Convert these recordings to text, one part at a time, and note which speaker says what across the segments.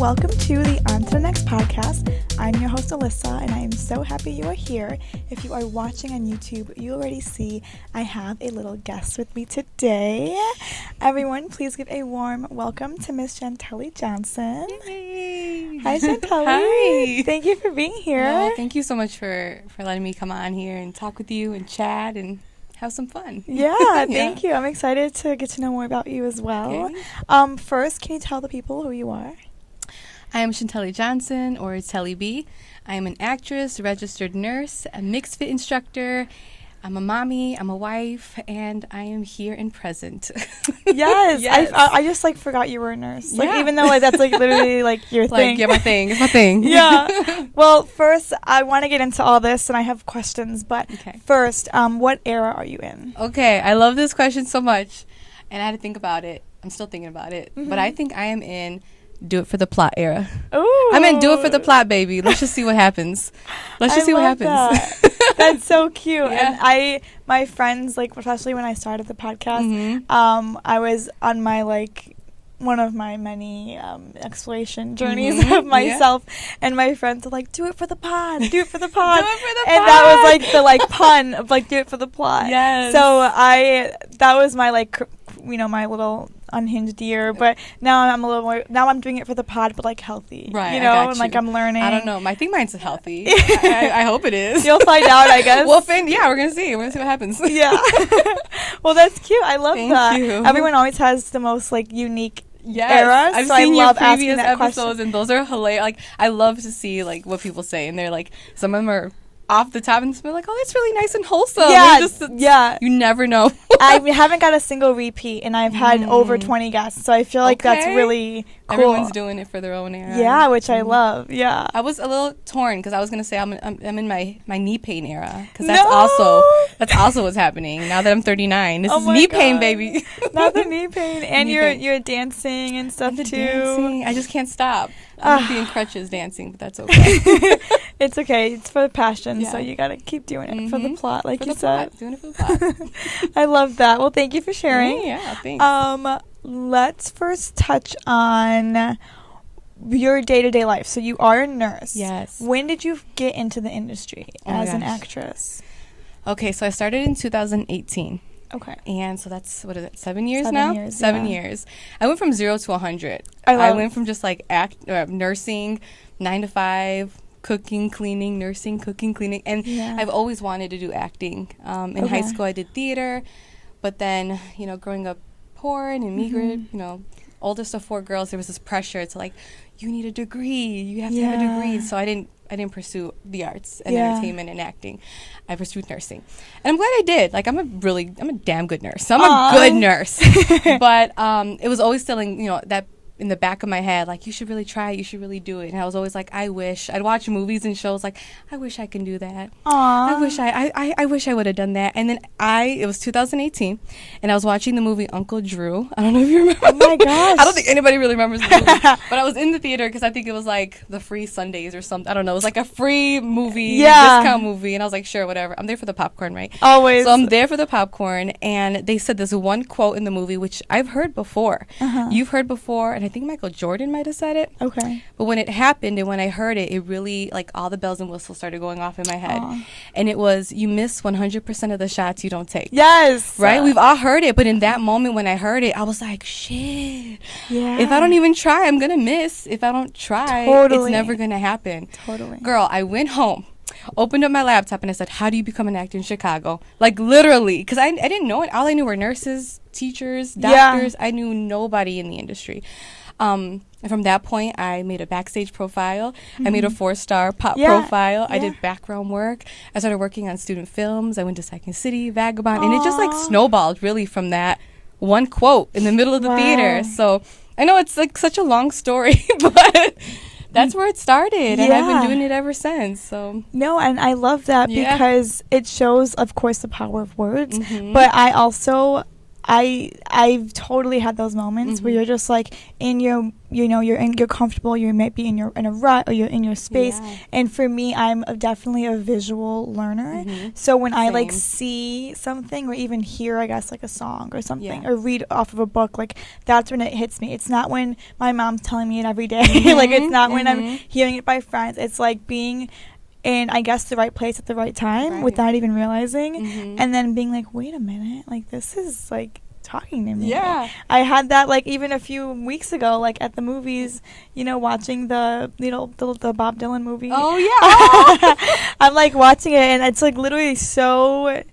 Speaker 1: welcome to the On to the Next podcast. I'm your host, Alyssa, and I am so happy you are here. If you are watching on YouTube, you already see I have a little guest with me today. Everyone, please give a warm welcome to Miss Chantelly Johnson.
Speaker 2: Yay.
Speaker 1: Hi, Chantelly.
Speaker 2: Hi.
Speaker 1: Thank you for being here.
Speaker 2: No, thank you so much for letting me come on here and talk with you and chat and have some fun.
Speaker 1: Yeah, thank you. I'm excited to get to know more about you as well.
Speaker 2: Okay.
Speaker 1: First, can you tell the people who you are?
Speaker 2: I am Chantelly Johnson, or Telly B. I am an actress, registered nurse, a mixed fit instructor. I'm a mommy, I'm a wife, and I am here and present.
Speaker 1: Yes.
Speaker 2: Yes.
Speaker 1: I just forgot you were a nurse.
Speaker 2: Yeah.
Speaker 1: Even though that's literally your thing.
Speaker 2: Yeah, my thing. It's my thing.
Speaker 1: Yeah. Well, first, I want to get into all this, and I have questions. But first, what era are you in?
Speaker 2: Okay, I love this question so much, and I had to think about it. I'm still thinking about it.
Speaker 1: Mm-hmm.
Speaker 2: But I think I am in Do It for the Plot era.
Speaker 1: Ooh.
Speaker 2: I'm in Do It for the Plot, baby. Let's just see what happens. Let's just see what happens.
Speaker 1: That. That's so cute.
Speaker 2: Yeah.
Speaker 1: And my friends, especially when I started the podcast,
Speaker 2: Mm-hmm.
Speaker 1: I was on my one of my many exploration journeys of myself, and my friends are like, do it for the pod, do it for the pod.
Speaker 2: Do it for the
Speaker 1: and
Speaker 2: pod.
Speaker 1: that was the pun of do it for the plot.
Speaker 2: Yes.
Speaker 1: So that was my my little unhinged year, but now I'm a little more, now I'm doing it for the pod, but healthy.
Speaker 2: Right.
Speaker 1: You know,
Speaker 2: I got you.
Speaker 1: and I'm learning.
Speaker 2: I don't know. I think mine's healthy. I hope it is.
Speaker 1: You'll find out, I guess.
Speaker 2: Well, we're going to see. We're going to see what happens.
Speaker 1: Yeah. Well, that's cute. I love
Speaker 2: Thank
Speaker 1: that.
Speaker 2: you.
Speaker 1: Everyone always has the most unique
Speaker 2: Yes,
Speaker 1: eras.
Speaker 2: I've
Speaker 1: so
Speaker 2: seen
Speaker 1: I
Speaker 2: your
Speaker 1: love asking
Speaker 2: previous
Speaker 1: that
Speaker 2: episodes,
Speaker 1: question.
Speaker 2: and those are hilarious. I love to see what people say, and they're some of them are off the top, and some are oh, that's really nice and wholesome.
Speaker 1: Yeah,
Speaker 2: yeah. You never know.
Speaker 1: I haven't got a single repeat, and I've had over 20 guests, so I feel that's really cool.
Speaker 2: Everyone's doing it for their own era.
Speaker 1: Yeah, which I love. Yeah.
Speaker 2: I was a little torn because I was gonna say I'm in my knee pain era because that's also what's happening now that I'm 39. This is knee pain, baby.
Speaker 1: Not the knee pain, and
Speaker 2: pain.
Speaker 1: you're dancing and stuff too.
Speaker 2: Dancing. I just can't stop. I'm gonna be in crutches dancing, but that's okay.
Speaker 1: It's okay. It's for the passion,
Speaker 2: Yeah.
Speaker 1: so you gotta keep doing it for the plot, like you said.
Speaker 2: Doing it for the plot.
Speaker 1: I love that. Well, thank you for sharing.
Speaker 2: Yeah, thanks.
Speaker 1: Let's first touch on your day-to-day life. So you are a nurse.
Speaker 2: Yes.
Speaker 1: When did you get into the industry as an actress?
Speaker 2: Okay, so I started in 2018.
Speaker 1: Okay.
Speaker 2: And so that's, 7 years
Speaker 1: 7
Speaker 2: now?
Speaker 1: years,
Speaker 2: 7
Speaker 1: yeah.
Speaker 2: years. I went from 0 to 100.
Speaker 1: I
Speaker 2: went from just nursing, 9 to 5, cooking, cleaning, nursing, cooking, cleaning. And I've always wanted to do acting. In high school, I did theater. But then, growing up poor and immigrant, oldest of 4 girls, there was this pressure to you need a degree. You have to have a degree. So I didn't pursue the arts and entertainment and acting. I pursued nursing. And I'm glad I did. I'm a damn good nurse. I'm a good nurse. But it was always still that in the back of my head, you should really try it, you should really do it. And I was always I wish. I'd watch movies and shows I wish I can do that.
Speaker 1: Aww.
Speaker 2: I wish I would have done that. And then it was 2018, and I was watching the movie Uncle Drew. I don't know if you remember.
Speaker 1: Oh my gosh.
Speaker 2: I don't think anybody really remembers the movie. But I was in the theater because I think it was the free Sundays or something. I don't know. It was a free movie, discount movie. And I was sure, whatever. I'm there for the popcorn, right?
Speaker 1: Always.
Speaker 2: So I'm there for the popcorn, and they said this one quote in the movie, which I've heard before. You've heard before, and I think Michael Jordan might have said it.
Speaker 1: Okay.
Speaker 2: But when it happened and when I heard it, it really, all the bells and whistles started going off in my head. Aww. And it was, you miss 100% of the shots you don't take.
Speaker 1: Yes.
Speaker 2: Right? We've all heard it, but in that moment when I heard it, I was shit.
Speaker 1: Yeah.
Speaker 2: If I don't even try, I'm going to miss. If I don't try, it's never going to happen.
Speaker 1: Totally.
Speaker 2: Girl, I went home, opened up my laptop, and I said, how do you become an actor in Chicago? Literally. Because I didn't know it. All I knew were nurses, teachers, doctors. I knew nobody in the industry. And from that point, I made a backstage profile. I made a 4-star pop profile. I did background work. I started working on student films. I went to Second City, Vagabond. And it just snowballed really from that one quote in the middle of the theater. So I know it's such a long story, but that's where it started. And I've been doing it ever since. So
Speaker 1: no, and I love that because it shows, of course, the power of words. But I've totally had those moments where you're just like in your, you're comfortable, you might be in a rut, or you're in your space. And for me, I'm definitely a visual learner. So when I like see something, or even hear, I guess, like a song or something, or read off of a book, like that's when it hits me. It's not when my mom's telling me it every day. Like it's not when I'm hearing it by friends. It's like being in, I guess, the right place at the right time without even realizing, and then being like, wait a minute, like this is like talking to me. I had that like even a few weeks ago, like at the movies, watching the the Bob Dylan movie. I'm like watching it, and it's like literally so.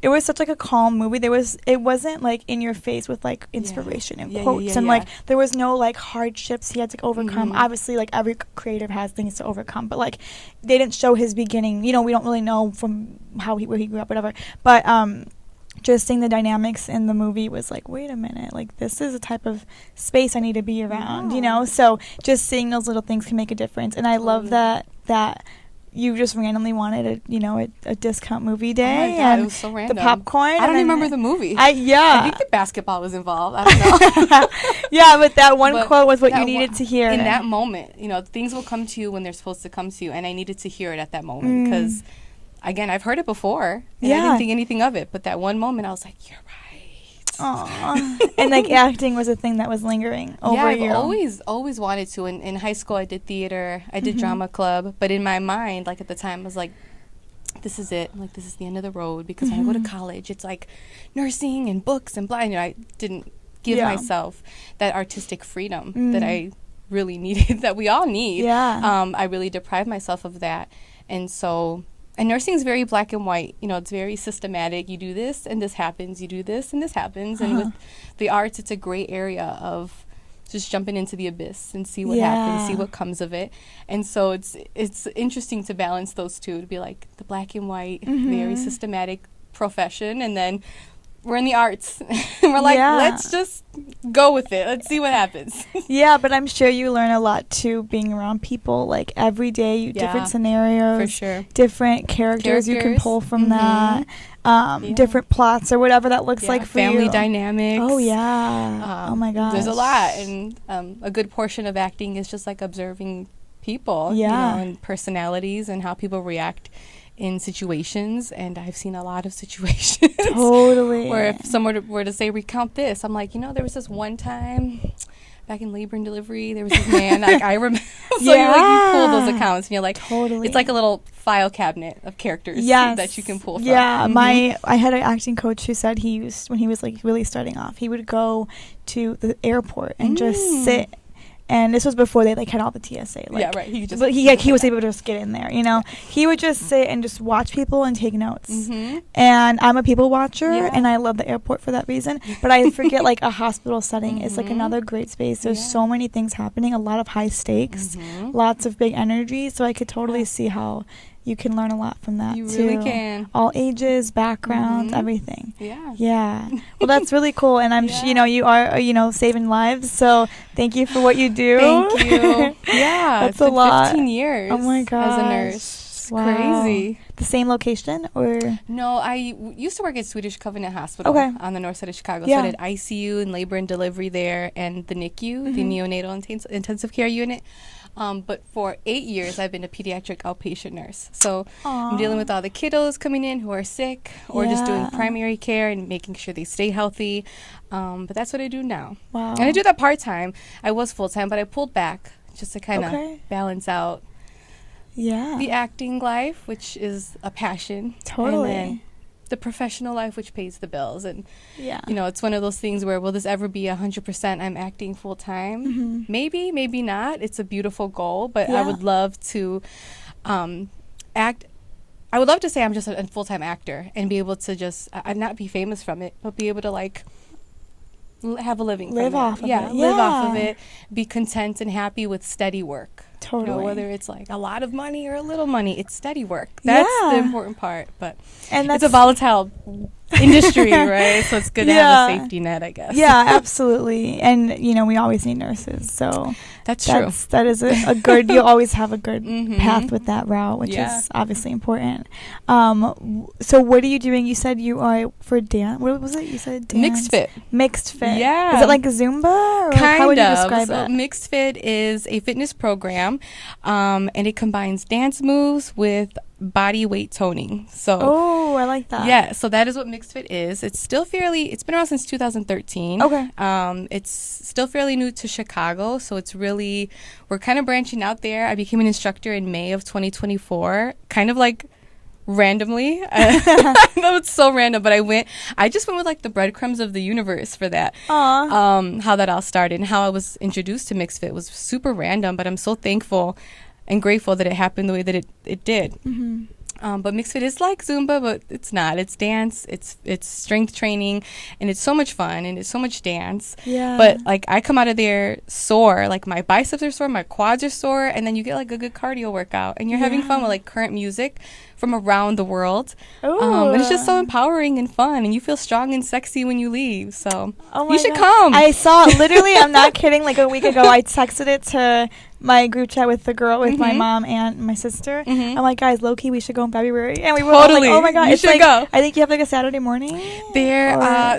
Speaker 1: It was such like a calm movie. It wasn't like in your face with like inspiration and quotes and like there was no like hardships he had to overcome. Obviously, like every creative has things to overcome, but like they didn't show his beginning. We don't really know from where he grew up, whatever. But just seeing the dynamics in the movie was like, wait a minute, like this is a type of space I need to be around. So just seeing those little things can make a difference, and I love that you just randomly wanted a discount movie day. Oh my God, and it was so random. The popcorn.
Speaker 2: I don't remember the movie.
Speaker 1: I
Speaker 2: think the basketball was involved. I don't know.
Speaker 1: But that one quote was what you needed to hear.
Speaker 2: In that moment, things will come to you when they're supposed to come to you, and I needed to hear it at that moment because, again, I've heard it before, and I didn't think anything of it. But that one moment, I was like, you're right.
Speaker 1: Aww. And like acting was a thing that was lingering over you.
Speaker 2: I've always wanted to. In high school, I did theater, I did drama club, but in my mind, like at the time, I was like, this is it. Like this is the end of the road, because when I go to college, it's like nursing and books and blah. I didn't give myself that artistic freedom that I really needed, that we all need. I really deprived myself of that, and so. And nursing is very black and white. It's very systematic. You do this, and this happens. You do this, and this happens. And with the arts, it's a gray area of just jumping into the abyss and see what happens, see what comes of it. And so it's interesting to balance those two, to be like the black and white, very systematic profession, and then we're in the arts. And we're like, let's just go with it. Let's see what happens.
Speaker 1: But I'm sure you learn a lot too being around people. Like every day, different scenarios,
Speaker 2: for sure,
Speaker 1: different characters you can pull from that, different plots or whatever that looks like for
Speaker 2: family
Speaker 1: you.
Speaker 2: dynamics.
Speaker 1: Oh yeah. Oh my gosh.
Speaker 2: There's a lot, and a good portion of acting is just like observing people, and personalities and how people react in situations. And I've seen a lot of situations where if someone were to say, recount this, I'm like, there was this one time back in labor and delivery, there was this man, like I remember. So you pull those accounts, and you're like, it's like a little file cabinet of characters that you can pull from.
Speaker 1: I had an acting coach who said when he was like really starting off, he would go to the airport and just sit. And this was before they like had all the TSA. Like, he was able to just get in there. He would just sit and just watch people and take notes. And I'm a people watcher, and I love the airport for that reason. But I forget like a hospital setting is like another great space. There's so many things happening, a lot of high stakes, lots of big energy. So I could totally see how you can learn a lot from that. You
Speaker 2: really can.
Speaker 1: All ages, backgrounds, everything. Well, that's really cool, and I'm you are saving lives. So thank you for what you do.
Speaker 2: Thank you. That's
Speaker 1: it's a lot.
Speaker 2: 15 years.
Speaker 1: Oh my gosh.
Speaker 2: As a nurse. It's crazy.
Speaker 1: The same location, or
Speaker 2: no? I used to work at Swedish Covenant Hospital on the north side of Chicago. So I did ICU and labor and delivery there, and the NICU, the neonatal intensive care unit. But for 8 years, I've been a pediatric outpatient nurse. So I'm dealing with all the kiddos coming in who are sick, or just doing primary care and making sure they stay healthy. But that's what I do now.
Speaker 1: Wow.
Speaker 2: And I do that part-time. I was full-time, but I pulled back just to kind of balance out the acting life, which is a passion.
Speaker 1: Totally.
Speaker 2: And then the professional life, which pays the bills. And, it's one of those things where, will this ever be 100% I'm acting full time? Maybe, maybe not. It's a beautiful goal, but I would love to act. I would love to say I'm just a full-time actor and be able to just not be famous from it, but be able to like have a living,
Speaker 1: live off of it.
Speaker 2: Live off of it, be content and happy with steady work.
Speaker 1: Totally.
Speaker 2: Whether it's like a lot of money or a little money, it's steady work. That's the important part. But
Speaker 1: and
Speaker 2: it's a volatile industry, right? So it's good to have a safety net, I guess.
Speaker 1: Yeah, absolutely. And, you know, we always need nurses. So
Speaker 2: that's true.
Speaker 1: That is a good, you always have a good path with that route, which is obviously important. So what are you doing? You said you are for dance. What was it? You said dance?
Speaker 2: Mixed fit.
Speaker 1: Mixed fit.
Speaker 2: Yeah.
Speaker 1: Is it like a Zumba? Or
Speaker 2: kind
Speaker 1: how would you
Speaker 2: of.
Speaker 1: describe
Speaker 2: So
Speaker 1: it?
Speaker 2: Mixed fit is a fitness program, and it combines dance moves with body weight toning. So
Speaker 1: I like that.
Speaker 2: Yeah, so that is what Mixed Fit is. It's been around since 2013.
Speaker 1: Okay.
Speaker 2: It's still fairly new to Chicago, so we're kind of branching out there. I became an instructor in May of 2024, kind of like randomly. I know it's so random, but I just went with like the breadcrumbs of the universe for that. How that all started and how I was introduced to Mixed Fit was super random, but I'm so thankful and grateful that it happened the way that it did. But Mixed Fit is like Zumba, but it's not. It's dance, it's strength training, and it's so much fun, and it's so much dance.
Speaker 1: Yeah.
Speaker 2: But, like, I come out of there sore. Like, my biceps are sore, my quads are sore, and then you get, like, a good cardio workout. And you're having fun with, like, current music from around the world. And it's just so empowering and fun, and you feel strong and sexy when you leave. So, you should come.
Speaker 1: I saw it. Literally, I'm not kidding, like, a week ago, I texted it to my group chat with my mom and my sister. I'm like, guys, low-key, we should go in February. And we were all like, oh my god,
Speaker 2: you should go.
Speaker 1: I think you have like a Saturday morning.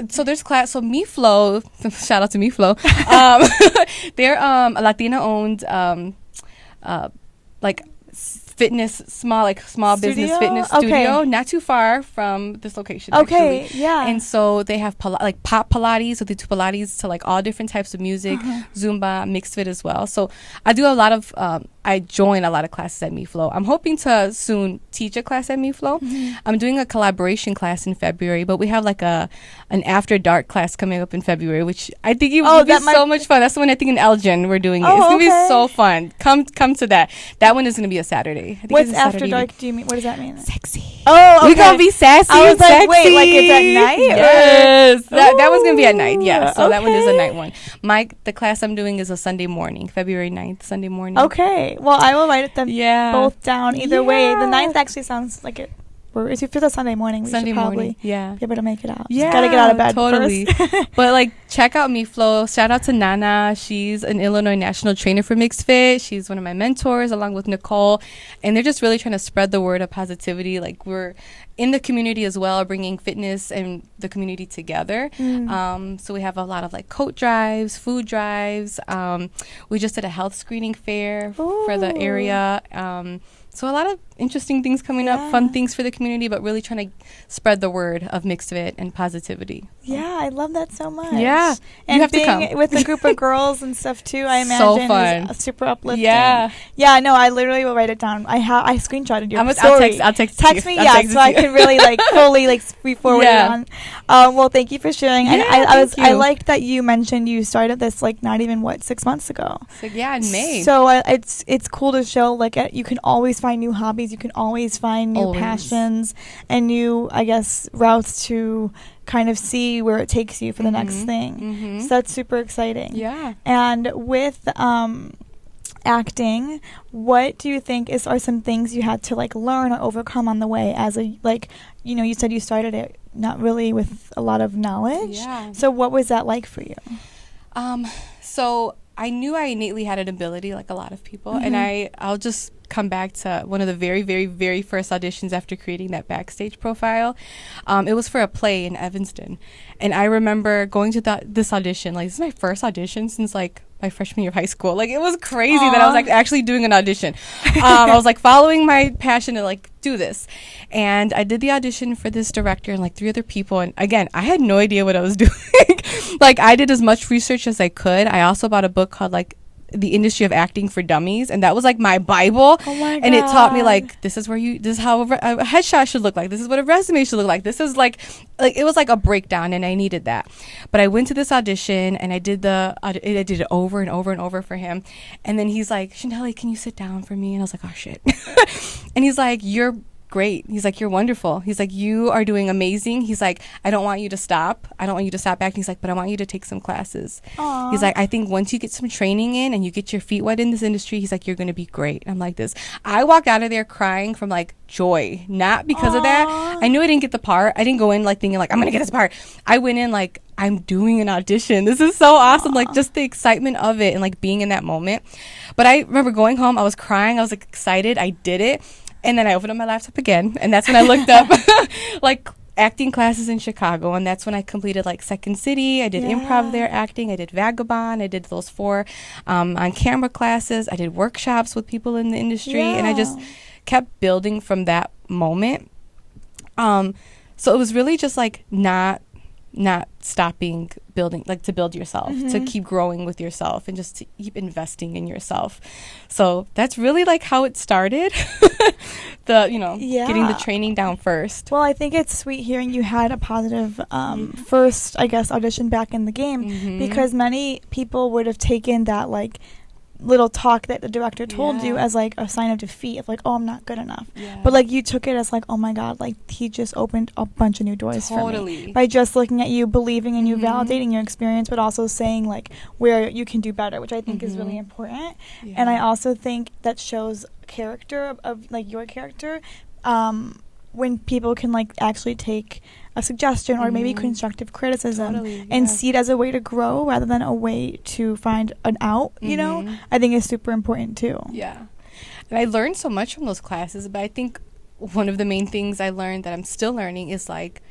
Speaker 2: So there's class. So MeFlow, shout out to MeFlow. They're a Latina-owned like fitness, small business fitness studio, not too far from this location.
Speaker 1: Okay,
Speaker 2: actually.
Speaker 1: yeah.
Speaker 2: And so they have like pop Pilates, so they do Pilates to like all different types of music, Zumba, Mixed Fit as well. So I do a lot of I join a lot of classes at MeFlow. I'm hoping to soon teach a class at MeFlow. I'm doing a collaboration class in February, but we have like an after dark class coming up in February, which I think would be so much fun. That's the one I think in Elgin we're doing it. It's gonna be so fun. Come to that. That one is gonna be a Saturday. I think
Speaker 1: What's
Speaker 2: it's
Speaker 1: after
Speaker 2: Saturday
Speaker 1: dark? Do you mean, what does that mean?
Speaker 2: Sexy.
Speaker 1: Oh, okay.
Speaker 2: We're gonna be sassy.
Speaker 1: I was like,
Speaker 2: sexy.
Speaker 1: wait, like it's at night?
Speaker 2: Yes, that one's gonna be at night. Yeah, so that one is a night one. The class I'm doing is a Sunday morning, February 9th, Sunday morning.
Speaker 1: Okay, well, I will write them both down either way. The 9th actually sounds like it. If it's a Sunday morning, we should probably be able to make it out.
Speaker 2: Yeah,
Speaker 1: just gotta get out of bed
Speaker 2: totally.
Speaker 1: first.
Speaker 2: But like, check out MeFlow. Shout out to Nana. She's an Illinois national trainer for Mixed Fit. She's one of my mentors, along with Nicole, and they're just really trying to spread the word of positivity. Like, we're in the community as well, bringing fitness and the community together. So we have a lot of like coat drives, food drives. We just did a health screening fair for the area. So a lot of interesting things coming up, fun things for the community, but really trying to spread the word of Mixed Fit and positivity.
Speaker 1: Yeah, I love that so much.
Speaker 2: Yeah,
Speaker 1: and
Speaker 2: you have
Speaker 1: being
Speaker 2: to come
Speaker 1: with a group of girls and stuff too, I imagine
Speaker 2: so fun.
Speaker 1: Is super uplifting.
Speaker 2: Yeah,
Speaker 1: no, I literally will write it down. I screenshotted your
Speaker 2: story. I'll text
Speaker 1: me, so I can really like fully like forward it on. Well, thank you for sharing. And I liked that you mentioned you started this like not even 6 months ago.
Speaker 2: In May.
Speaker 1: So it's cool to show like you can always find new hobbies. You can always find new passions and new, I guess, routes to kind of see where it takes you for the next thing. So that's super exciting. Yeah. And with acting, what do you think are some things you had to like learn or overcome on the way as a, like, you said you started it not really with a lot of knowledge. Yeah. So what was that like for you?
Speaker 2: So I knew I innately had an ability like a lot of people, and I'll just come back to one of the very, very, very first auditions after creating that backstage profile. It was for a play in Evanston, and I remember going to this audition. Like, this is my first audition since like my freshman year of high school. Like, it was crazy that I was like actually doing an audition. I was like following my passion to like do this, and I did the audition for this director and like 3 other people. And again, I had no idea what I was doing. Like, I did as much research as I could. I also bought a book called like The Industry of Acting for Dummies, and that was like my Bible. Oh my God. And it taught me like, this is how a headshot should look like, this is what a resume should look like, this is like it was like a breakdown, and I needed that. But I went to this audition, and I did it over and over and over for him, and then he's like, Chantelly, can you sit down for me? And I was like, oh shit. And he's like, you're great. He's like, you're wonderful. He's like, you are doing amazing. He's like, I don't want you to stop. I don't want you to stop acting. He's like, but I want you to take some classes.
Speaker 1: Aww.
Speaker 2: He's like, I think once you get some training in and you get your feet wet in this industry, he's like, you're going to be great. I'm like this. I walked out of there crying from like joy, not because of that. I knew I didn't get the part. I didn't go in like thinking like, I'm going to get this part. I went in like, I'm doing an audition. This is so awesome. Like just the excitement of it and like being in that moment. But I remember going home, I was crying. I was like excited. I did it. And then I opened up my laptop again. And that's when I looked up like acting classes in Chicago. And that's when I completed like Second City. I did improv there, acting. I did Vagabond. I did those 4 on camera classes. I did workshops with people in the industry. And I just kept building from that moment. So it was really just like not stopping building, like to build yourself, to keep growing with yourself and just to keep investing in yourself. So that's really like how it started. Getting the training down first.
Speaker 1: Well, I think it's sweet hearing you had a positive first, I guess, audition back in the game, because many people would have taken that like little talk that the director told you as like a sign of defeat, of like, oh, I'm not good enough. But like you took it as like, oh my God, like he just opened a bunch of new doors for me by just looking at you, believing in you, validating your experience, but also saying like where you can do better, which I think is really important. And I also think that shows character of like your character, when people can like actually take a suggestion or maybe constructive criticism and see it as a way to grow rather than a way to find an out, you know, I think is super important too.
Speaker 2: Yeah. And I learned so much from those classes, but I think one of the main things I learned that I'm still learning is like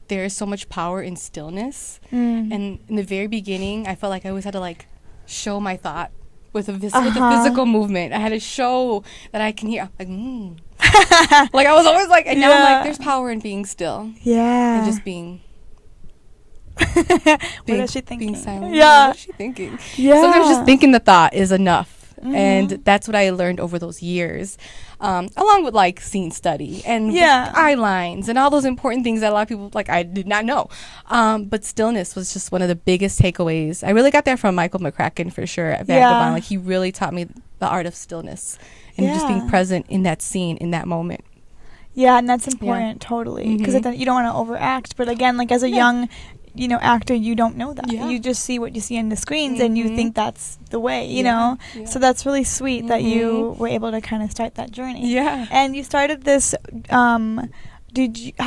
Speaker 2: there is so much power in stillness. And in the very beginning, I felt like I always had to like show my thought with a physical movement. I had to show that I can hear. I'm like, like I was always like, and now I'm like, there's power in being still. And just being.
Speaker 1: What is she thinking?
Speaker 2: Being silent. What is she thinking? Sometimes just thinking the thought is enough. And that's what I learned over those years, along with like scene study and eye lines and all those important things that a lot of people like I did not know. But stillness was just one of the biggest takeaways. I really got that from Michael McCracken for sure at Vagabond. Like he really taught me the art of stillness and just being present in that scene, in that moment.
Speaker 1: Yeah, and that's important, totally, because you don't want to overact. But again, like as a young actor, you don't know that. You just see what you see in the screens and you think that's the way, you know? So that's really sweet that you were able to kind of start that journey. And you started this, how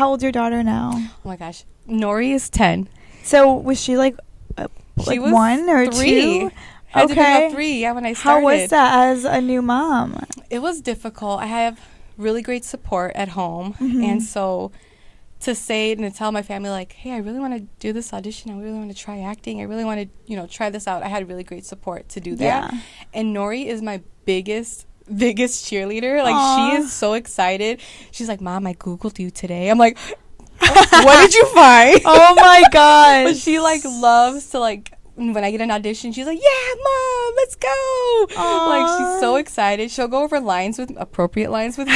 Speaker 1: old's your daughter now? Oh
Speaker 2: my gosh. Nori is 10.
Speaker 1: So was she like
Speaker 2: she was
Speaker 1: 1 or
Speaker 2: 3.
Speaker 1: 2?
Speaker 2: I had to pick up 3, when I started.
Speaker 1: How was that as a new mom?
Speaker 2: It was difficult. I have really great support at home. And so to say and to tell my family like, hey, I really want to do this audition, I really want to try acting, I really want to try this out, I had really great support to do that. And Nori is my biggest cheerleader. Like she is so excited. She's like, Mom, I Googled you today. I'm like, what did you find?
Speaker 1: Oh my gosh.
Speaker 2: But she like loves to like, when I get an audition, she's like, yeah, Mom, let's go. Like, she's so excited. She'll go over appropriate lines with me.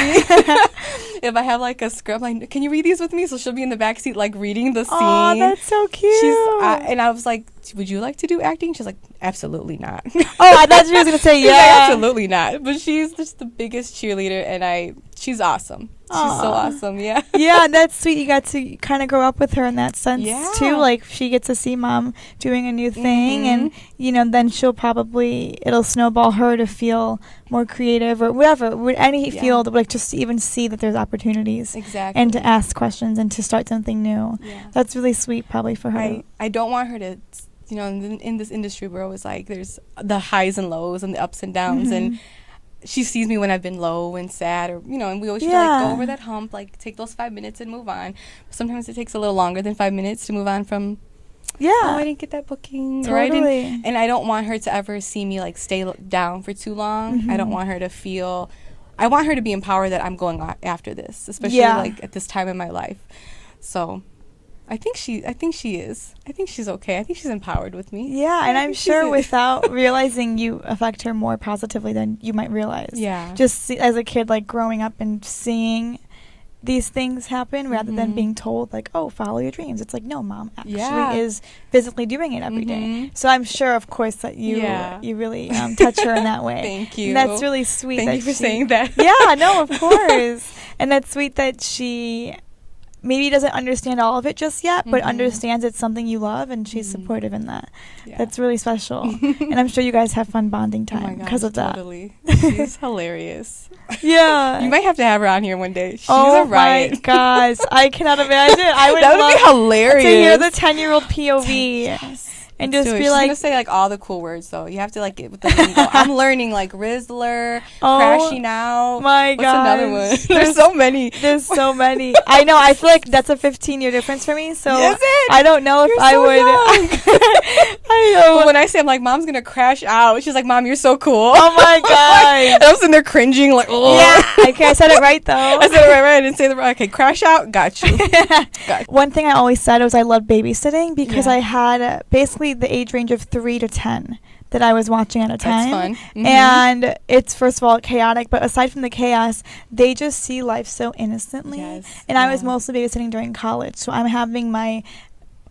Speaker 2: If I have, like, a script, I'm like, can you read these with me? So she'll be in the backseat, like, reading the scene.
Speaker 1: Oh, that's so cute.
Speaker 2: And I was like, would you like to do acting? She's like, absolutely not.
Speaker 1: I thought she was going to say
Speaker 2: Like, absolutely not. But she's just the biggest cheerleader, and she's awesome. She's so awesome,
Speaker 1: Yeah, that's sweet. You got to kind of grow up with her in that sense, too. Like, she gets to see Mom doing a new thing, and, then it'll snowball her to feel more creative or whatever, with any field, like, just to even see that there's opportunities.
Speaker 2: Exactly.
Speaker 1: And to ask questions and to start something new. That's really sweet, probably, for her.
Speaker 2: I don't want her to, in this industry, we're always like, there's the highs and lows and the ups and downs, and she sees me when I've been low and sad, or and we always try to like go over that hump, like take those 5 minutes and move on. But sometimes it takes a little longer than 5 minutes to move on from I didn't get that booking,
Speaker 1: totally.
Speaker 2: And I don't want her to ever see me like stay down for too long. I don't want her to feel, I want her to be empowered that I'm going after this, especially like at this time in my life. So I think she is. I think she's okay. I think she's empowered with me.
Speaker 1: Yeah, and I'm sure without realizing you affect her more positively than you might realize.
Speaker 2: Yeah.
Speaker 1: Just as a kid, like growing up and seeing these things happen rather than being told like, oh, follow your dreams. It's like, no, mom actually is physically doing it every day. So I'm sure, of course, that you really touch her in that way.
Speaker 2: Thank you.
Speaker 1: And that's really sweet.
Speaker 2: Thank you for saying that.
Speaker 1: Yeah, no, of course. And that's sweet that she maybe doesn't understand all of it just yet, but understands it's something you love, and she's supportive in that. That's really special. And I'm sure you guys have fun bonding time because of that.
Speaker 2: Totally. She's hilarious.
Speaker 1: Yeah.
Speaker 2: You might have to have her on here one day. She's a riot.
Speaker 1: Oh my gosh. I cannot imagine.
Speaker 2: That would be hilarious.
Speaker 1: To hear the 10-year-old POV.
Speaker 2: Yes.
Speaker 1: And just be
Speaker 2: She's
Speaker 1: like,
Speaker 2: gonna say like all the cool words though. You have to like get with the lingo. I'm learning like Rizzler, crashing out.
Speaker 1: My God,
Speaker 2: what's another one? There's so many.
Speaker 1: There's so many. I know. I feel like that's a 15-year difference for me. So
Speaker 2: is it?
Speaker 1: I don't know if
Speaker 2: You're
Speaker 1: I
Speaker 2: so
Speaker 1: would. I know.
Speaker 2: But when I say I'm like, mom's gonna crash out, she's like, Mom, you're so cool.
Speaker 1: Oh my God.
Speaker 2: And I was in there cringing like, oh.
Speaker 1: Yeah. Okay, I said it right though.
Speaker 2: I said it right. I didn't say the right. Okay, crash out. Got you.
Speaker 1: One thing I always said was I loved babysitting because I had basically the age range of 3 to 10 that I was watching at a time.
Speaker 2: That's fun.
Speaker 1: And it's, first of all, chaotic, but aside from the chaos, they just see life so innocently. And I was mostly babysitting during college, so I'm having my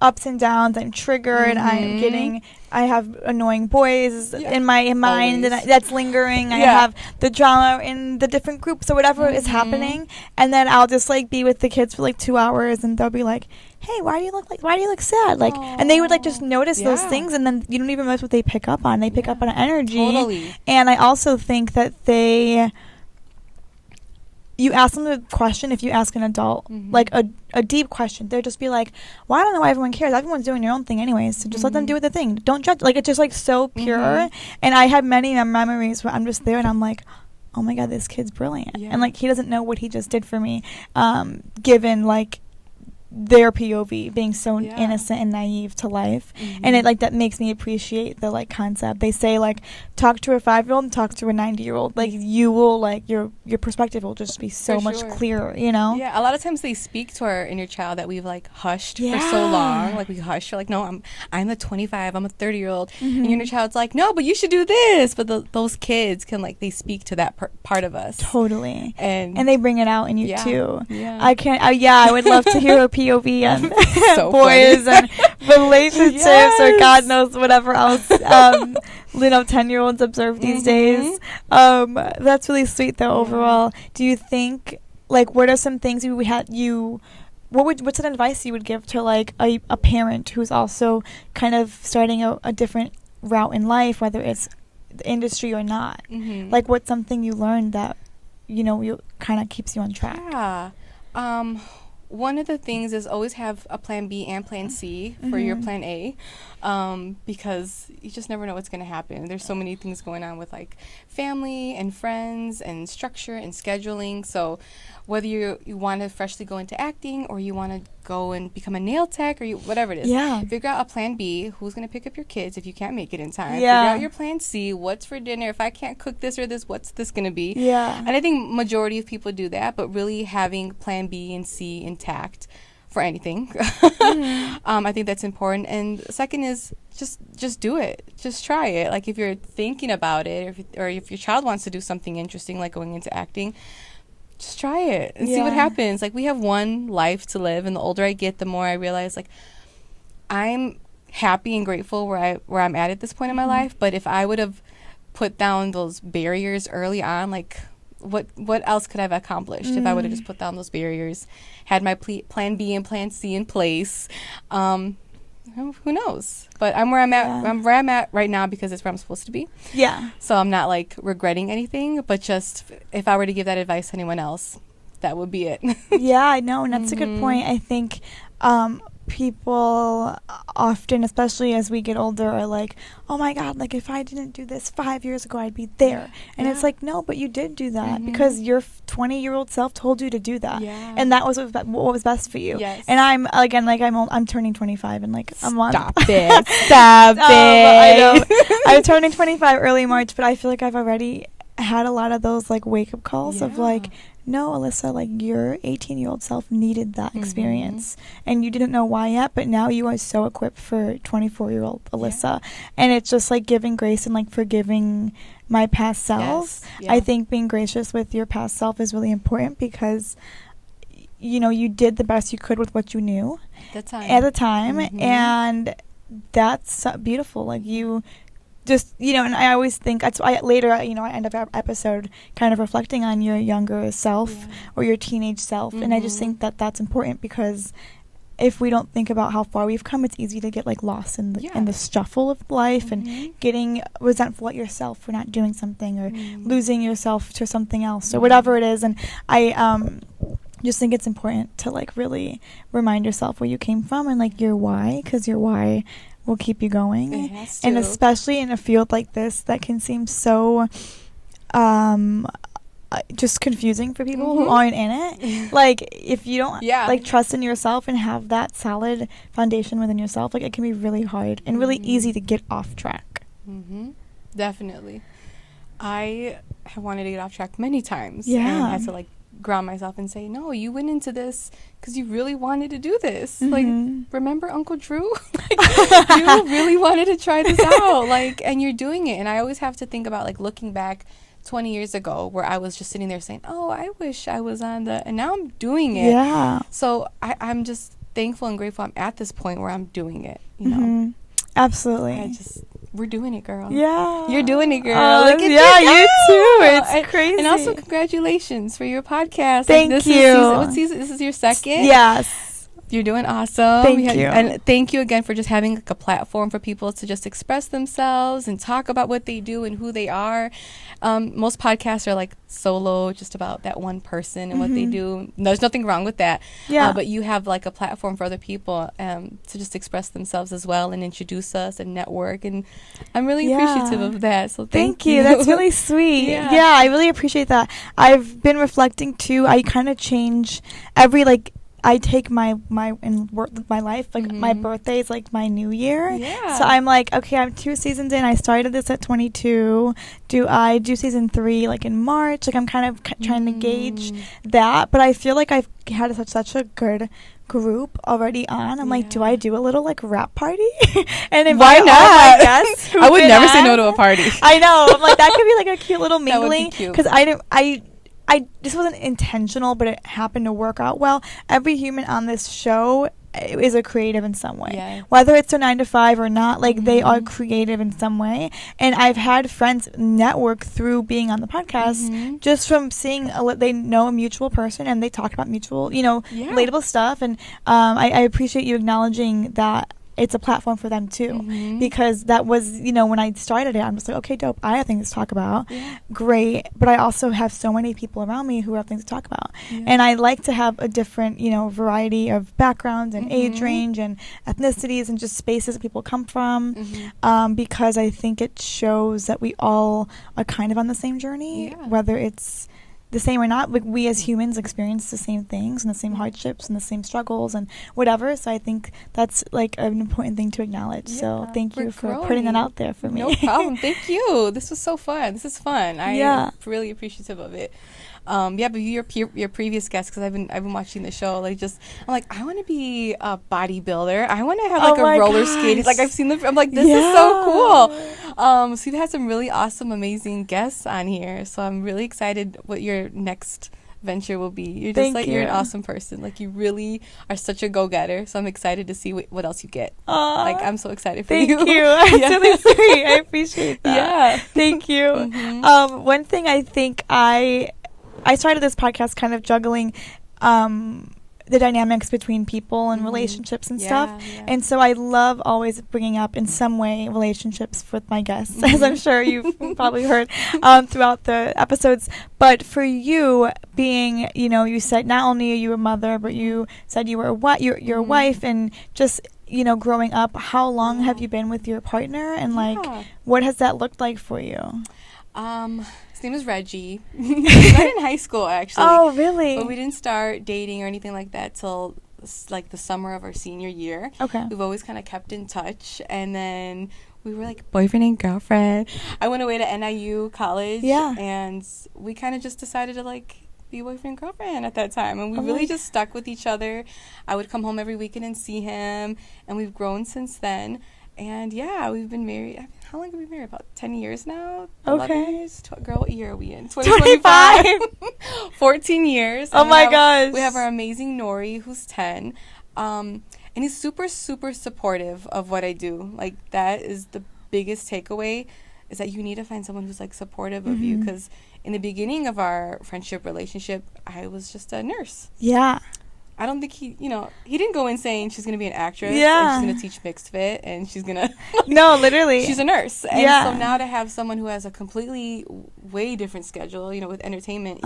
Speaker 1: ups and downs. I'm triggered. I have annoying boys in my mind, and that's lingering. I have the drama in the different groups or whatever is happening, and then I'll just like be with the kids for like 2 hours, and they'll be like, "Hey, why do you look sad?" Like, and they would like just notice those things, and then you don't even notice what they pick up on. They pick up on energy.
Speaker 2: Totally.
Speaker 1: And I also think that you ask them a question. If you ask an adult like a deep question, they'll just be like, well, I don't know why everyone cares. Everyone's doing their own thing anyways, so just let them do their thing. Don't judge. Like, it's just like so pure. And I have many memories where I'm just there and I'm like, oh my God, this kid's brilliant. And like, he doesn't know what he just did for me, given like their POV being so innocent and naive to life. And it like that makes me appreciate the like concept. They say like, talk to a 5-year-old and talk to a 90-year-old. Like, you will like your perspective will just be so much clearer, you know?
Speaker 2: Yeah, a lot of times they speak to our inner child that we've like hushed for so long. Like, we hush, we're like, no, I'm a 25, I'm a 30-year-old. And your inner child's like, no, but you should do this. But those kids can like, they speak to that part of us.
Speaker 1: Totally.
Speaker 2: And
Speaker 1: they bring it out in you too.
Speaker 2: Yeah.
Speaker 1: I would love to hear a POV on
Speaker 2: so
Speaker 1: boys and relationships or God knows whatever else 10-year-olds observe these days. That's really sweet though. Overall, do you think like what are some things what's some advice you would give to like a parent who's also kind of starting a different route in life, whether it's the industry or not? Like, what's something you learned that you kind of keeps you on track?
Speaker 2: One of the things is always have a plan B and plan C for your plan A, because you just never know what's going to happen. There's so many things going on with like family and friends and structure and scheduling. So whether you want to freshly go into acting or you want to go and become a nail tech or whatever it is, figure out a plan B. Who's going to pick up your kids if you can't make it in time? Figure out your plan C. What's for dinner? If I can't cook this or this, what's this going to be? And I think majority of people do that, but really having plan B and C intact for anything. I think that's important. And second is just do it. Just try it. Like, if you're thinking about it, or if your child wants to do something interesting like going into acting, just try it and see what happens. Like, we have one life to live, and the older I get, the more I realize like I'm happy and grateful where I'm at this point in my life. But if I would have put down those barriers early on, like what else could I have accomplished if I would have just put down those barriers, had my plan B and plan C in place? Who knows? But I'm where I'm at. I'm where I'm at right now because it's where I'm supposed to be. So I'm not like regretting anything, but just if I were to give that advice to anyone else, that would be it. I know, and that's a good point. I think people often, especially as we get older, are like, oh my God, like if I didn't do this 5 years ago, I'd be there. And it's like, no, but you did do that because your 20-year-old self told you to do that. And that was what was best for you. And I'm, again, like I'm turning 25 in like a month. Stop it. I
Speaker 1: know. I'm turning 25 early March, but I feel like I've already had a lot of those like wake-up calls of like, no, Alyssa, like your 18-year-old self needed that experience and you didn't know why yet, but now you are so equipped for 24-year-old Alyssa. And it's just like giving grace and like forgiving my past self. I think being gracious with your past self is really important because you did the best you could with what you knew
Speaker 2: at
Speaker 1: the time. And that's beautiful. Like, you just, and I always think, that's why later, I end up our episode kind of reflecting on your younger self or your teenage self. And I just think that that's important, because if we don't think about how far we've come, it's easy to get like lost in the shuffle of life and getting resentful at yourself for not doing something, or losing yourself to something else, or whatever it is. And I just think it's important to like really remind yourself where you came from and like your why, because your why will keep you going.
Speaker 2: It has to.
Speaker 1: And especially in a field like this that can seem so just confusing for people who aren't in it. Like, if you don't like trust in yourself and have that solid foundation within yourself, like, it can be really hard and really easy to get off track.
Speaker 2: Definitely. I have wanted to get off track many times.
Speaker 1: Yeah.
Speaker 2: And I had to like ground myself and say, no, you went into this because you really wanted to do this. Like, remember Uncle Drew? Like, you really wanted to try this out. Like, and you're doing it. And I always have to think about like looking back 20 years ago, where I was just sitting there saying, oh, I wish I was on and now I'm doing it.
Speaker 1: Yeah.
Speaker 2: So I'm just thankful and grateful I'm at this point where I'm doing it, you know.
Speaker 1: Absolutely.
Speaker 2: We're doing it, girl.
Speaker 1: Yeah.
Speaker 2: You're doing it, girl. Look at
Speaker 1: you too. It's crazy.
Speaker 2: And also, congratulations for your podcast.
Speaker 1: Thank you.
Speaker 2: What season? This is your second?
Speaker 1: Yes.
Speaker 2: You're doing awesome.
Speaker 1: Thank you.
Speaker 2: And thank you again for just having like a platform for people to just express themselves and talk about what they do and who they are. Most podcasts are like solo, just about that one person and what they do. There's nothing wrong with that.
Speaker 1: Yeah.
Speaker 2: But you have like a platform for other people to just express themselves as well and introduce us and network. And I'm really appreciative of that. So thank you.
Speaker 1: That's really sweet. Yeah, I really appreciate that. I've been reflecting too. I kind of change every I take my life, like my birthday is like my new year.
Speaker 2: Yeah.
Speaker 1: So I'm like, okay, I'm 2 seasons in. I started this at 22. Do I do season 3 like in March? Like, I'm kind of trying to gauge that. But I feel like I've had such a good group already on. I'm like, do I do a little like rap party? And
Speaker 2: why not?
Speaker 1: I guess
Speaker 2: I would never say no to a party.
Speaker 1: I know. I'm like, that could be like a cute little mingling.
Speaker 2: That would be cute.
Speaker 1: Because this wasn't intentional, but it happened to work out well. Every human on this show is a creative in some way.
Speaker 2: Yeah.
Speaker 1: Whether it's a 9 to 5 or not, like they are creative in some way. And I've had friends network through being on the podcast just from seeing they know a mutual person and they talk about mutual, relatable stuff. And I appreciate you acknowledging that it's a platform for them too, because that was, when I started it, I'm just like, okay, dope. I have things to talk about. Yeah. Great. But I also have so many people around me who have things to talk about. Yeah. And I like to have a different, variety of backgrounds and age range and ethnicities and just spaces that people come from, because I think it shows that we all are kind of on the same journey, whether it's the same or not. Like, we as humans experience the same things and the same hardships and the same struggles and whatever. So I think that's like an important thing to acknowledge. So thank you for putting that out there for me.
Speaker 2: No problem. Thank you. This was so fun. This is fun. I'm really appreciative of it. But your previous guests, because I've been watching the show, I'm like, I want to be a bodybuilder. I want to have like a roller skating. Like, I've seen I'm like, this is so cool. So you've had some really awesome, amazing guests on here. So I'm really excited what your next venture will be. You're just you're an awesome person. Like, you really are such a go-getter. So I'm excited to see what else you get. Like, I'm so excited for you.
Speaker 1: Thank you. That's really sweet. I appreciate that.
Speaker 2: Yeah.
Speaker 1: Thank you. One thing I think I started this podcast kind of juggling the dynamics between people and relationships and stuff. Yeah. And so I love always bringing up in some way relationships with my guests, as I'm sure you've probably heard throughout the episodes. But for you being, you said not only are you a mother, but you said you were you're a wife, and just, growing up, how long have you been with your partner, and what has that looked like for you?
Speaker 2: His name is Reggie. We met in high school, actually.
Speaker 1: Oh, really?
Speaker 2: But we didn't start dating or anything like that till like the summer of our senior year.
Speaker 1: Okay.
Speaker 2: We've always kind of kept in touch, and then we were like boyfriend and girlfriend. I went away to NIU college, and we kind of just decided to be boyfriend and girlfriend at that time, and we really just stuck with each other. I would come home every weekend and see him, and we've grown since then. And yeah, we've been married. How long have we been married? About 10 years now.
Speaker 1: Okay.
Speaker 2: 11 years. Girl, what year are we in? 2025. 14 years.
Speaker 1: Oh my gosh.
Speaker 2: We have our amazing Nori, who's 10. And he's super, super supportive of what I do. Like, that is the biggest takeaway, is that you need to find someone who's, like, supportive of you. Because in the beginning of our friendship relationship, I was just a nurse.
Speaker 1: Yeah.
Speaker 2: I don't think he didn't go in saying she's going to be an actress.
Speaker 1: Yeah.
Speaker 2: And she's going to teach mixed fit, and she's going to...
Speaker 1: No, literally.
Speaker 2: She's a nurse. And
Speaker 1: yeah.
Speaker 2: so now to have someone who has a completely way different schedule, with entertainment,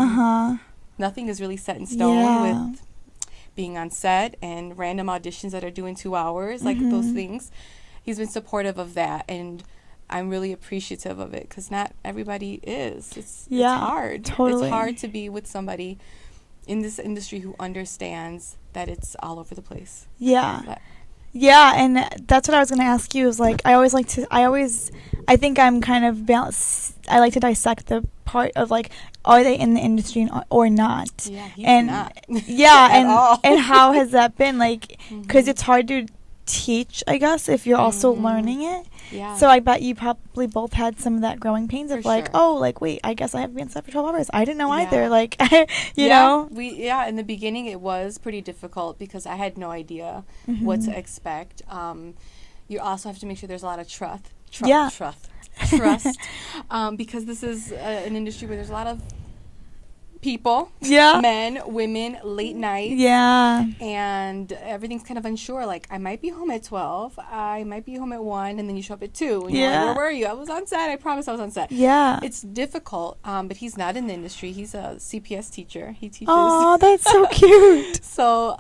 Speaker 2: nothing is really set in stone with being on set and random auditions that are due in 2 hours, like those things. He's been supportive of that, and I'm really appreciative of it, because not everybody is. It's hard.
Speaker 1: Totally.
Speaker 2: It's hard to be with somebody in this industry who understands that it's all over the place.
Speaker 1: Yeah. Yeah, and that's what I was going to ask you, is like, I think I'm kind of balanced. I like to dissect the part of, like, are they in the industry or not?
Speaker 2: Yeah, he's
Speaker 1: and
Speaker 2: not.
Speaker 1: Yeah,
Speaker 2: at all.
Speaker 1: And how has that been? Like, because it's hard to teach, I guess, if you're also learning it.
Speaker 2: Yeah.
Speaker 1: So I bet you probably both had some of that growing pains of, like,
Speaker 2: sure.
Speaker 1: oh, like, wait, I guess I have to be on set for 12 hours. I didn't know either. Like, you know?
Speaker 2: In the beginning it was pretty difficult because I had no idea what to expect. You also have to make sure there's a lot of trust. Because this is an industry where there's a lot of people, men, women, late night, and everything's kind of unsure. Like, I might be home at 12, I might be home at 1, and then you show up at 2, and you're like, where were you? I was on set. I promise I was on set. It's difficult, but he's not in the industry. He's a CPS teacher. He teaches.
Speaker 1: Oh, that's so cute.
Speaker 2: So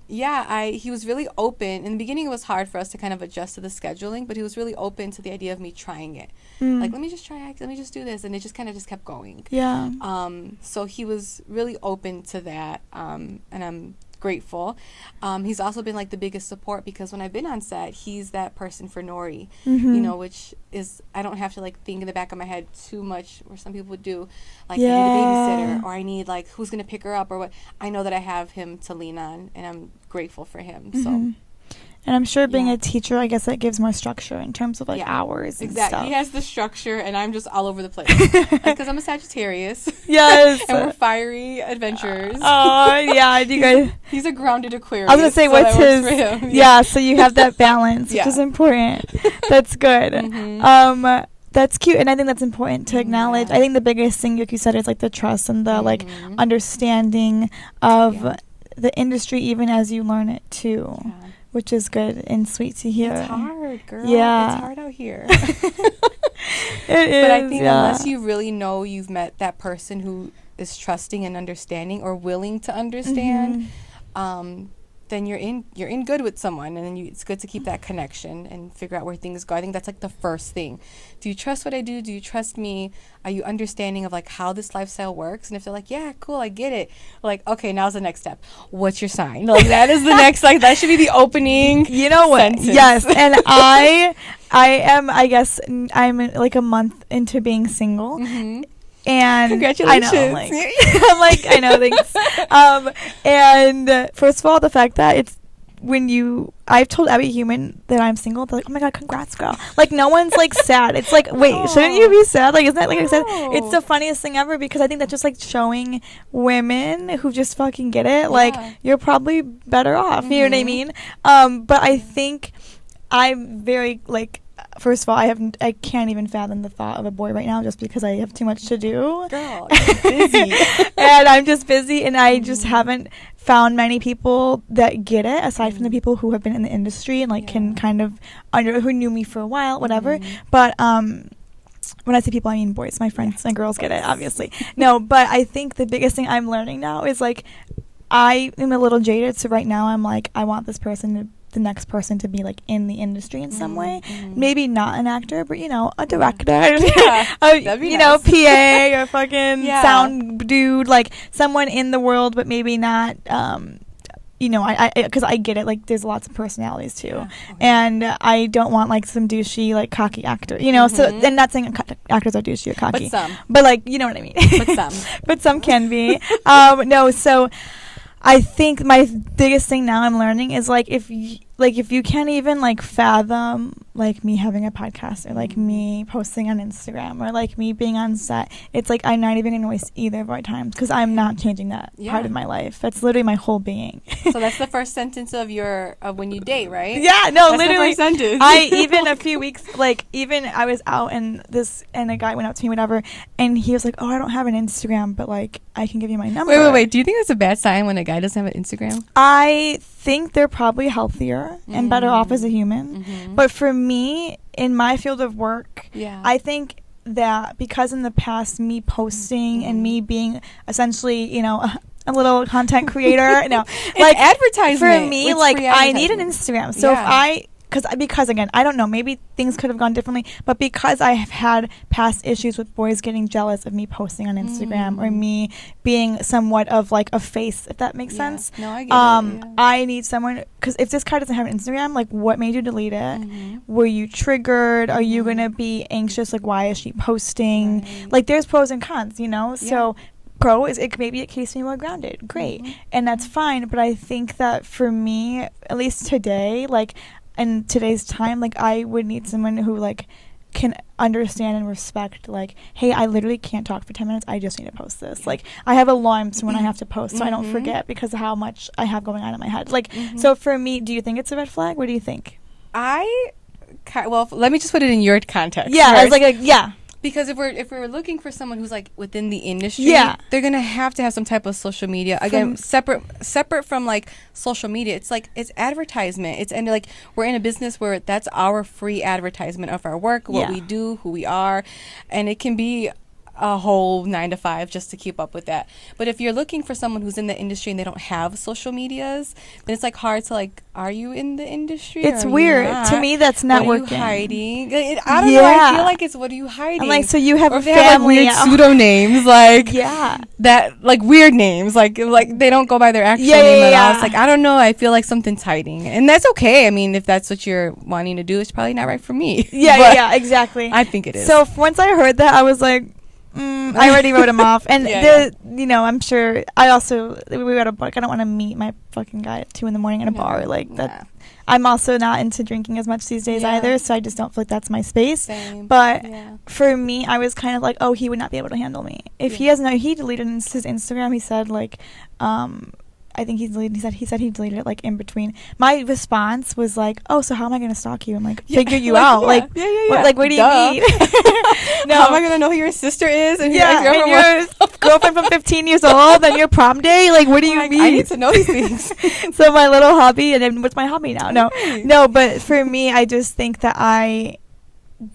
Speaker 2: he was really open. In the beginning it was hard for us to kind of adjust to the scheduling, but he was really open to the idea of me trying it. Like, let me just try act, let me just do this, and it just kind of just kept going. So he was really open to that, and I'm grateful. He's also been, like, the biggest support, because when I've been on set, he's that person for Nori, which is, I don't have to, like, think in the back of my head too much, where some people would do, like, I need a babysitter, or I need, like, who's going to pick her up, or what. I know that I have him to lean on, and I'm grateful for him. So.
Speaker 1: And I'm sure being a teacher, I guess that gives more structure in terms of, like, hours and stuff.
Speaker 2: He has the structure, and I'm just all over the place. Because I'm a Sagittarius.
Speaker 1: Yes.
Speaker 2: And we're fiery adventurers.
Speaker 1: Oh, yeah. You guys.
Speaker 2: He's a grounded Aquarius.
Speaker 1: I was going to say, what's his... Yeah, so you have that balance, which is important. That's good. That's cute, and I think that's important to acknowledge. I think the biggest thing, like you said, is, like, the trust and the, like, understanding of the industry, even as you learn it, too. Which is good and sweet to hear.
Speaker 2: It's hard, girl.
Speaker 1: Yeah.
Speaker 2: It's hard out here.
Speaker 1: It is.
Speaker 2: But I think unless you really know you've met that person who is trusting and understanding, or willing to understand, then you're in good with someone, and then it's good to keep that connection and figure out where things go. I think that's, like, the first thing. Do you trust what I do? Do you trust me? Are you understanding of, like, how this lifestyle works? And if they're like, yeah, cool, I get it. Like, okay, now's the next step. What's your sign? Like, that is the next, like, that should be the opening. You know what? Sentence.
Speaker 1: Yes, and I am. I guess I'm, like, a month into being single. And
Speaker 2: congratulations.
Speaker 1: I know, I know, thanks. And first of all, the fact that it's I've told every human that I'm single, they're like, oh my God, congrats, girl. Like, no one's, like, sad. It's like, wait, shouldn't you be sad? Like, isn't that, like I said, it's the funniest thing ever, because I think that's just, like, showing women who just fucking get it, like, you're probably better off. You know what I mean? But I think I'm very, like, first of all, I can't even fathom the thought of a boy right now, just because I have too much to do.
Speaker 2: Girl, you're busy.
Speaker 1: And I'm just busy, and I just haven't found many people that get it, aside from the people who have been in the industry and, like, can kind of who knew me for a while, whatever. But when I say people, I mean boys. My friends and girls get it, obviously. No, but I think the biggest thing I'm learning now is, like, I am a little jaded, so right now I'm like, I want the next person to be, like, in the industry in some way. Maybe not an actor, but, a director. Nice. PA or fucking sound dude, like, someone in the world, but maybe not, because I get it, like, there's lots of personalities too. And I don't want, like, some douchey, like, cocky actor, so, and not saying actors are douchey or cocky.
Speaker 2: But some.
Speaker 1: But, like, you know what I mean.
Speaker 2: But some.
Speaker 1: But some can be. No, so... I think my biggest thing now I'm learning is, like, if like, if you can't even, like, fathom, like, me having a podcast or, like, me posting on Instagram or, like, me being on set, it's, like, I'm not even going to waste either of our times because I'm not changing that part of my life. That's literally my whole being.
Speaker 2: So that's the first sentence of when you date, right?
Speaker 1: Yeah, no,
Speaker 2: that's
Speaker 1: literally.
Speaker 2: The first sentence.
Speaker 1: I, even a few weeks, like, even I was out and a guy went up to me, whatever, and he was like, oh, I don't have an Instagram, but, like, I can give you my number.
Speaker 2: Wait. Do you think that's a bad sign when a guy doesn't have an Instagram?
Speaker 1: I think they're probably healthier and better off as a human. But for me, in my field of work, I think that because in the past, me posting and me being essentially, you know, a little content creator, no, like,
Speaker 2: advertisement.
Speaker 1: For me, like, I need an Instagram. So if because again, I don't know, maybe things could have gone differently, but because I have had past issues with boys getting jealous of me posting on Instagram or me being somewhat of, like, a face, if that makes sense.
Speaker 2: No, I get it.
Speaker 1: I need someone, because if this guy doesn't have an Instagram, like, what made you delete it? Were you triggered? Are you gonna be anxious? Like, why is she posting? Like, there's pros and cons, you know. So pro is it maybe it keeps me more grounded. Great, and that's fine. But I think that for me, at least today, like, in today's time, like, I would need someone who, like, can understand and respect, like, hey, I literally can't talk for 10 minutes. I just need to post this. Like, I have alarms when I have to post, so I don't forget because of how much I have going on in my head. Like, so for me, do you think it's a red flag? What do you think?
Speaker 2: Well, let me just put it in your context.
Speaker 1: Yeah, I was like,
Speaker 2: because if we're looking for someone who's, like, within the industry, they're gonna have to have some type of social media. Again, separate from, like, social media. It's like it's advertisement. And like, we're in a business where that's our free advertisement of our work, what we do, who we are, and it can be a whole 9 to 5 just to keep up with that. But if you're looking for someone who's in the industry and they don't have social medias, then it's, like, hard to, like, are you in the industry?
Speaker 1: It's weird to me. That's not
Speaker 2: what
Speaker 1: working.
Speaker 2: Are you hiding? I don't know. I feel like it's what are you hiding?
Speaker 1: I'm like, so you have
Speaker 2: or
Speaker 1: a
Speaker 2: if they have, like, weird pseudo-names, like that, like, weird names, like they don't go by their actual name at all. It's like, I don't know. I feel like something's hiding, and that's okay. I mean, if that's what you're wanting to do, it's probably not right for me.
Speaker 1: Yeah, exactly.
Speaker 2: I think it is.
Speaker 1: So once I heard that, I was like, I already wrote him off. And you know, I'm sure we read a book. I don't want to meet my fucking guy at 2 a.m. in a bar like that. I'm also not into drinking as much these days either, so I just don't feel like that's my space.
Speaker 2: Same.
Speaker 1: But for me, I was kind of like, oh, he would not be able to handle me. If he deleted his Instagram. He said, like, I think he said he deleted it, like, in between. My response was like, oh, so how am I going to stalk you and, like, figure you out? What do you mean?
Speaker 2: No. How am I going to know who your sister is? And
Speaker 1: your girlfriend from 15 years old and your prom day? Like, what do you mean?
Speaker 2: I need to know these things.
Speaker 1: So my little hobby, and then what's my hobby now? No, but for me, I just think that I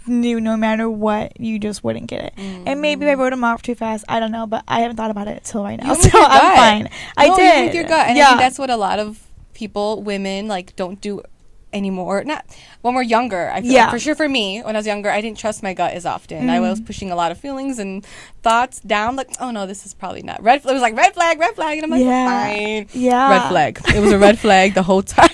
Speaker 1: knew no matter what, you just wouldn't get it. And maybe I wrote him off too fast. I don't know, but I haven't thought about it till right now. So I'm fine. I did.
Speaker 2: You with your gut. And I think that's what a lot of people, women, like, don't do anymore. Not when we're younger. I feel like, for sure, for me, when I was younger, I didn't trust my gut as often. I was pushing a lot of feelings and thoughts down, like, oh no, this is probably not red. It was like red flag, and I'm like, fine, red flag. It was a red flag the whole time.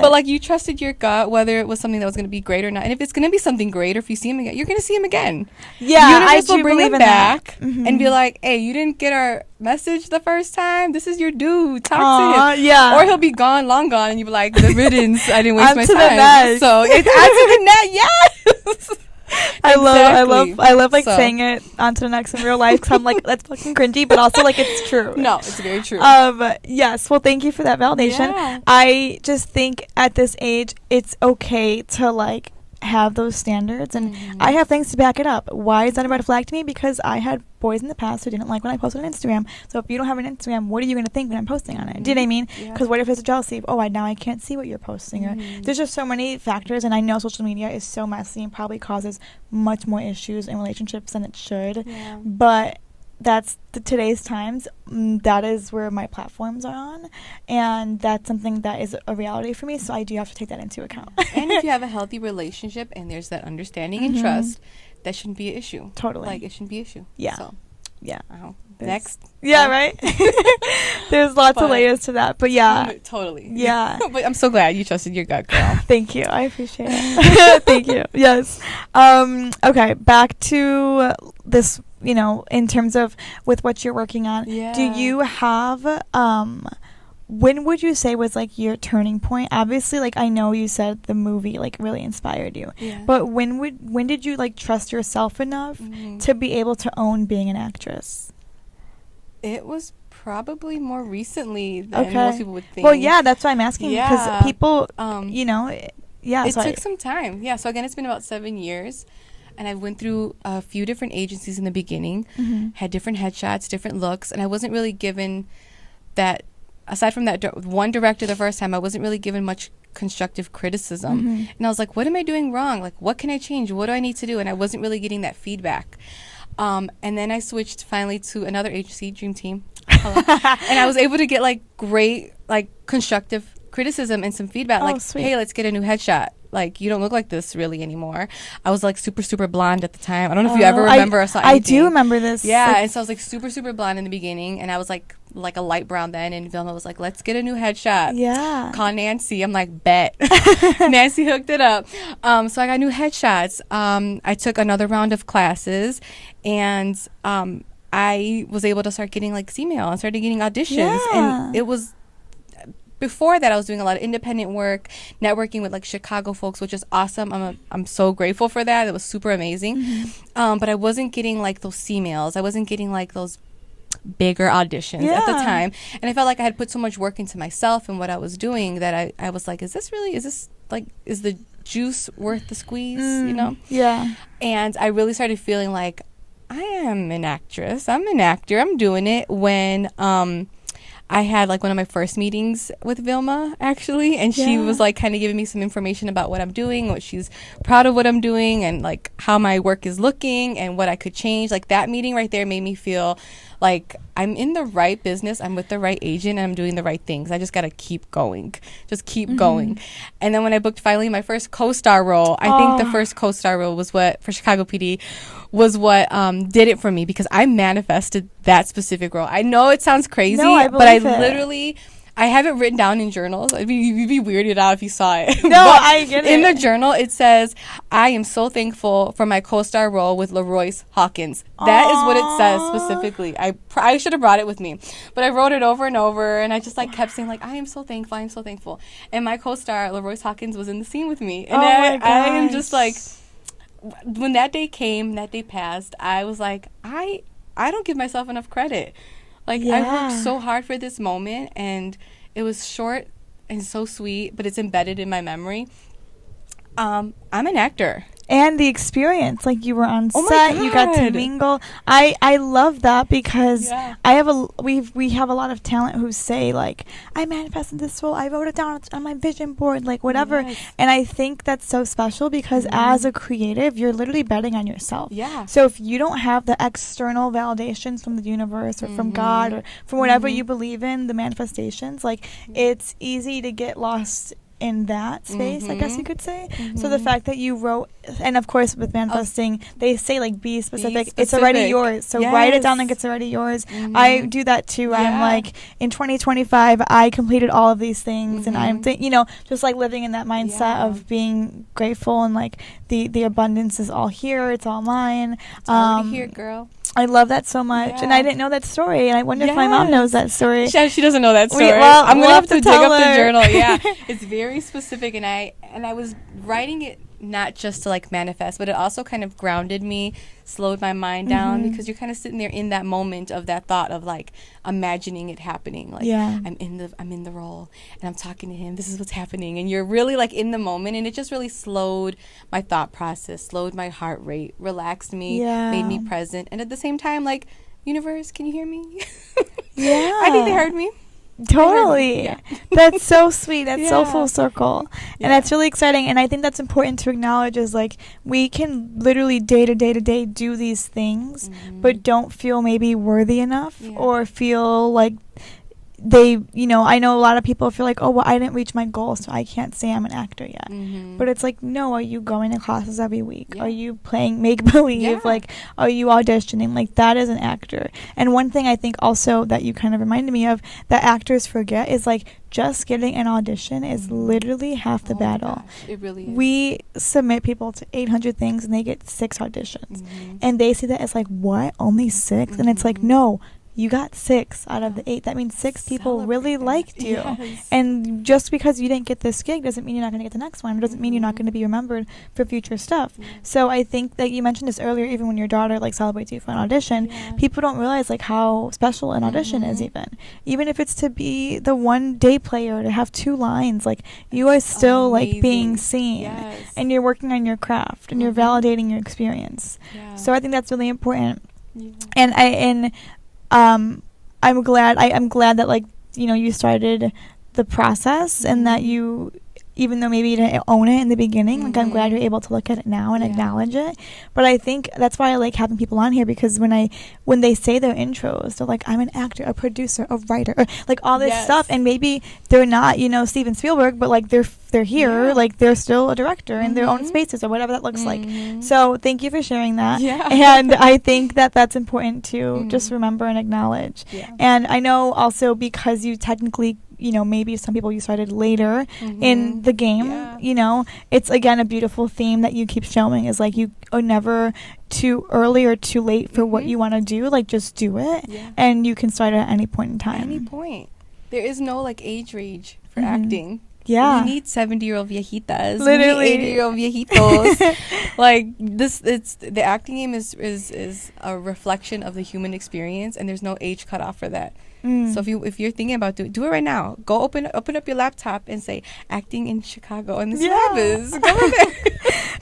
Speaker 2: But, like, you trusted your gut, whether it was something that was going to be great or not. And if it's going to be something great, or if you see him again, you're going to see him again.
Speaker 1: I
Speaker 2: will bring him back and be like, hey, you didn't get our message the first time. This is your dude. Talk to him. Or he'll be gone, long gone, and you be like, good riddance. I didn't waste my time. So it's onto the net. Yes.
Speaker 1: I love like saying it onto the next in real life, because I'm like, that's fucking cringy, but also, like, it's true.
Speaker 2: No, it's very true.
Speaker 1: Yes. Well, thank you for that validation. I just think at this age, it's okay to, like, have those standards, and I have things to back it up. Why is that a red flag to me? Because I had boys in the past who didn't like when I posted on Instagram. So if you don't have an Instagram, what are you going to think when I'm posting on it? Do you know what I mean? Because what if it's a jealousy of, now I can't see what you're posting? Or there's just so many factors, and I know social media is so messy and probably causes much more issues in relationships than it should. But that's today's times. That is where my platforms are on, and that's something that is a reality for me, so I do have to take that into account.
Speaker 2: And if you have a healthy relationship and there's that understanding and trust, that shouldn't be an issue.
Speaker 1: Totally.
Speaker 2: Like, it shouldn't be an issue.
Speaker 1: So
Speaker 2: next.
Speaker 1: Right. There's lots of layers to that, but
Speaker 2: totally.
Speaker 1: But
Speaker 2: I'm so glad you trusted your gut, girl.
Speaker 1: Thank you. I appreciate it. Thank you. Yes. Okay, back to this, in terms of with what you're working on. Do you have when would you say was like your turning point? Obviously, like I know you said the movie like really inspired you, but when did you like trust yourself enough to be able to own being an actress?
Speaker 2: It was probably more recently than most people would think.
Speaker 1: Well, yeah, that's why I'm asking, because people, you know,
Speaker 2: it took some time. Yeah, so again, it's been about 7 years, and I went through a few different agencies in the beginning, had different headshots, different looks, and I wasn't really given that. Aside from that one director the first time, I wasn't really given much constructive criticism. And I was like, what am I doing wrong? Like, what can I change? What do I need to do? And I wasn't really getting that feedback. And then I switched finally to another agency, Dream Team. And I was able to get like great, like constructive criticism and some feedback. Like,
Speaker 1: sweet.
Speaker 2: Hey, let's get a new headshot. Like, you don't look like this really anymore. I was like super, super blonde at the time. I don't know if you ever remember or saw anything.
Speaker 1: I do remember this.
Speaker 2: Yeah, like, and so I was like super, super blonde in the begining, and I was like a light brown then, and Vilma was like, let's get a new headshot.
Speaker 1: Yeah.
Speaker 2: Call Nancy. I'm like, bet. Nancy hooked it up. So I got new headshots. I took another round of classes, and I was able to start getting like email and started getting auditions. And it was, before that, I was doing a lot of independent work, networking with like Chicago folks, which is awesome. I'm so grateful for that. It was super amazing. But I wasn't getting like those emails. I wasn't getting like those bigger auditions at the time. And I felt like I had put so much work into myself and what I was doing that I was like, is the juice worth the squeeze, you know?
Speaker 1: Yeah.
Speaker 2: And I really started feeling like I am an actress. I'm an actor. I'm doing it when I had like one of my first meetings with Vilma actually, and she was like kind of giving me some information about what I'm doing, what she's proud of what I'm doing, and like how my work is looking and what I could change. Like that meeting right there made me feel like I'm in the right business, I'm with the right agent, and I'm doing the right things. I just got to keep going. Just keep going. And then when I booked finally my first co-star role, I think the first co-star role was what, for Chicago PD, was what did it for me, because I manifested that specific role. I know it sounds crazy, but I literally... I have it written down in journals. You'd be weirded out if you saw it.
Speaker 1: No, I get it.
Speaker 2: In the journal, it says, I am so thankful for my co-star role with LaRoyce Hawkins. That is what it says specifically. I should have brought it with me. But I wrote it over and over, and I just like kept saying, like, I am so thankful, I am so thankful. And my co-star, LaRoyce Hawkins, was in the scene with me. And I am just like, when that day came, that day passed, I was like, I don't give myself enough credit. Like, I worked so hard for this moment, and it was short and so sweet, but it's embedded in my memory. I'm an actor.
Speaker 1: And the experience, like you were on set, you got to mingle. I love that, because we have a lot of talent who say like, I manifested this role, I wrote it down on my vision board, like whatever. And I think that's so special, because as a creative, you're literally betting on yourself. So if you don't have the external validations from the universe or from God or from whatever you believe in, the manifestations, like it's easy to get lost in that space, I guess you could say. So the fact that you wrote, and of course with manifesting, they say like be specific. It's already yours. So write it down like it's already yours. I do that too. I'm like, in 2025, I completed all of these things, and I'm just like living in that mindset of being grateful, and like the abundance is all here. It's all mine.
Speaker 2: It's already here, girl.
Speaker 1: I love that so much, and I didn't know that story, and I wonder if my mom knows that story.
Speaker 2: She doesn't know that story. I'm gonna have to dig up the journal. It's very specific, and I was writing it not just to like manifest, but it also kind of grounded me, slowed my mind down, because you're kind of sitting there in that moment of that thought of like imagining it happening. Like I'm in the role, and I'm talking to him. This is what's happening, and you're really like in the moment, and it just really slowed my thought process, slowed my heart rate, relaxed me, made me present, and at the same time, like, universe, can you hear me? I think they heard me.
Speaker 1: Totally. That's so sweet. That's so full circle. And that's really exciting. And I think that's important to acknowledge, is like, we can literally day to day do these things, but don't feel maybe worthy enough, or feel like they, I know a lot of people feel like, oh, well, I didn't reach my goal, so I can't say I'm an actor yet. But it's like, no, are you going to classes every week? Are you playing make-believe? Like, are you auditioning? Like, that is an actor. And one thing I think also that you kind of reminded me of that actors forget is, like, just getting an audition is literally half the battle.
Speaker 2: It really is.
Speaker 1: We submit people to 800 things, and they get 6 auditions. And they see that as like, what? Only 6? And it's like, no. you got 6 out of the 8. That means 6 people really liked you.
Speaker 2: Yes.
Speaker 1: And just because you didn't get this gig doesn't mean you're not going to get the next one. It doesn't mean you're not going to be remembered for future stuff. So I think that you mentioned this earlier, even when your daughter like celebrates you for an audition, people don't realize like how special an audition is even if it's to be the one day player, to have 2 lines, like you are still like being seen and you're working on your craft and you're validating your experience. So I think that's really important. And I'm glad that like, you know, you started the process and that you, even though maybe you didn't own it in the beginning, like I'm glad you're able to look at it now and acknowledge it. But I think that's why I like having people on here, because when they say their intros, they're like, I'm an actor, a producer, a writer, or like all this stuff, and maybe they're not, you know, Steven Spielberg, but like they're here, like they're still a director in their own spaces or whatever that looks like. So thank you for sharing that. And I think that that's important to just remember and acknowledge. And I know also because you technically, you know, maybe some people you started later in the game, you know, it's again a beautiful theme that you keep showing is like you are never too early or too late for what you want to do. Like just do it and you can start at any point in time.
Speaker 2: Any point. There is no like age range for acting.
Speaker 1: Yeah.
Speaker 2: We need 70-year-old viejitas.
Speaker 1: Literally.
Speaker 2: We need 80-year-old viejitos. Like this, the acting game is a reflection of the human experience, and there's no age cutoff for that. So if you're thinking about do it right now. Go open up your laptop and say acting in Chicago, and this happens. Go over there.